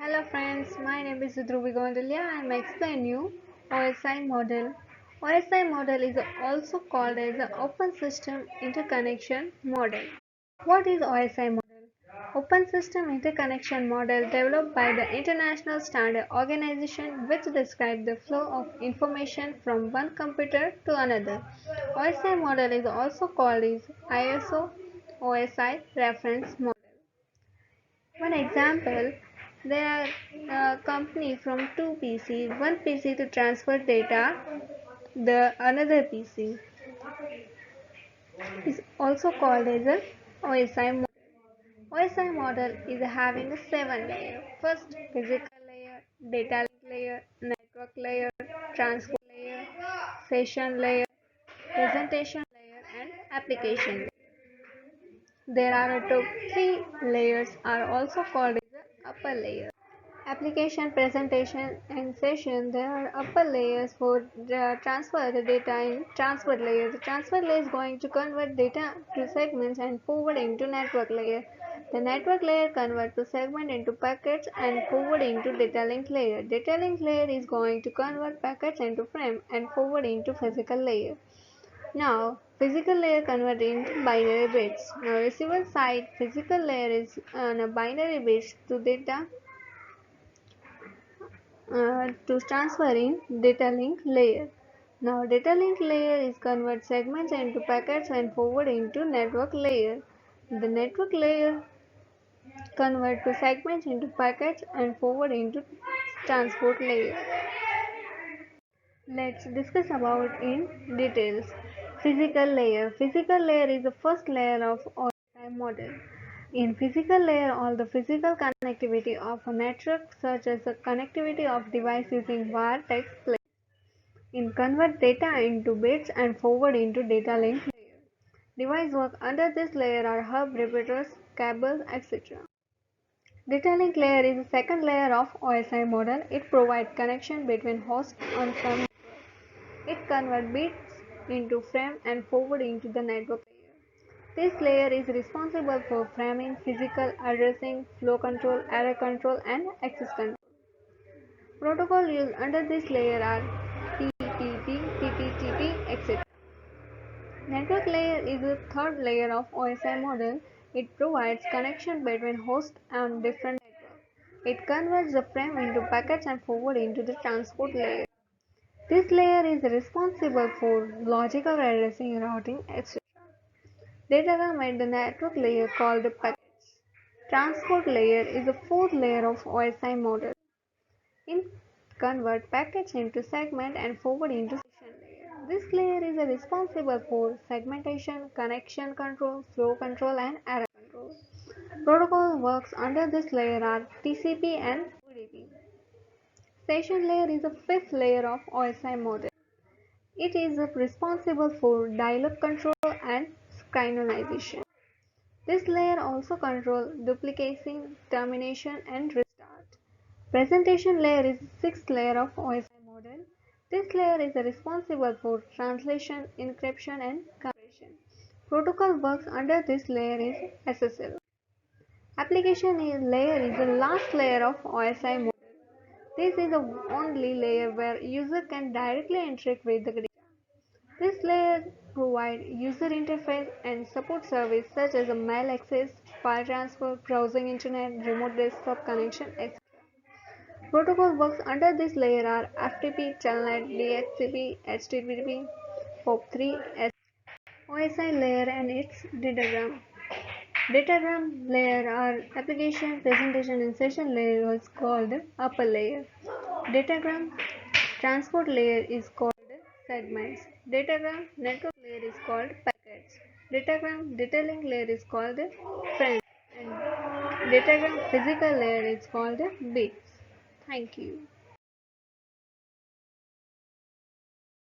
Hello friends, my name is Dhruvi Gondalia and I explain you OSI model. OSI model is also called as the Open System Interconnection Model. What is OSI model? Open System Interconnection Model developed by the International Standard Organization which describes the flow of information from one computer to another. OSI model is also called as ISO OSI reference model. One example, there are a company from two PC, one PC to transfer data, the another PC is also called as a OSI model. OSI model is having a 7 layer. First, physical layer, data link layer, network layer, transport layer, session layer, presentation layer, and application layer. There are three layers are also called as the upper layer. Application, presentation, and session. There are upper layers for transfer the data in transfer layer. The transfer layer is going to convert data to segments and forwarding to network layer. The network layer convert to segment into packets and forwarding to data link layer. Data link layer is going to convert packets into frame and forwarding to physical layer. Now, physical layer convert into binary bits. Now, receiver side physical layer is binary bits to data to transfer in data link layer. Now data link layer is convert segments into packets and forward into network layer. The network layer convert to segments into packets and forward into transport layer. Let's discuss about in details. Physical layer. Physical layer is the first layer of OSI model. In physical layer, all the physical connectivity of a network such as the connectivity of device using wire takes place. In convert data into bits and forward into data link layer. Device work under this layer are hub, repeaters, cables, etc. Data link layer is the second layer of OSI model. It provides connection between host and some network. It converts bits into frame and forward into the network layer. This layer is responsible for framing, physical addressing, flow control, error control, and access control. Protocols used under this layer are TCP, TCP, etc. Network layer is the third layer of OSI model. It provides connection between hosts and different networks. It converts the frame into packets and forward into the transport layer. This layer is responsible for logical addressing, routing, etc. Datagram at the network layer called the packets. Transport layer is the fourth layer of OSI model. It converts packets into segment and forward into session layer. This layer is responsible for segmentation, connection control, flow control, and error control. Protocol works under this layer are TCP and UDP. Session layer is the fifth layer of OSI model. It is responsible for dial-up control and synchronization. This layer also controls duplication, termination, and restart. Presentation layer is the sixth layer of OSI model. This layer is responsible for translation, encryption, and compression. Protocol works under this layer is SSL. Application layer is the last layer of OSI model. This is the only layer where user can directly interact with the data. This layer provides user interface and support service such as mail access, file transfer, browsing internet, remote desktop connection, etc. Protocol works under this layer are FTP, Telnet, DHCP, HTTP, POP3, OSI layer and its datagram. Datagram layer are application, presentation and session layer is called upper layer. Datagram transport layer is called segments. Datagram network layer is called packets. Datagram data link layer is called frame. And datagram physical layer is called bits. Thank you.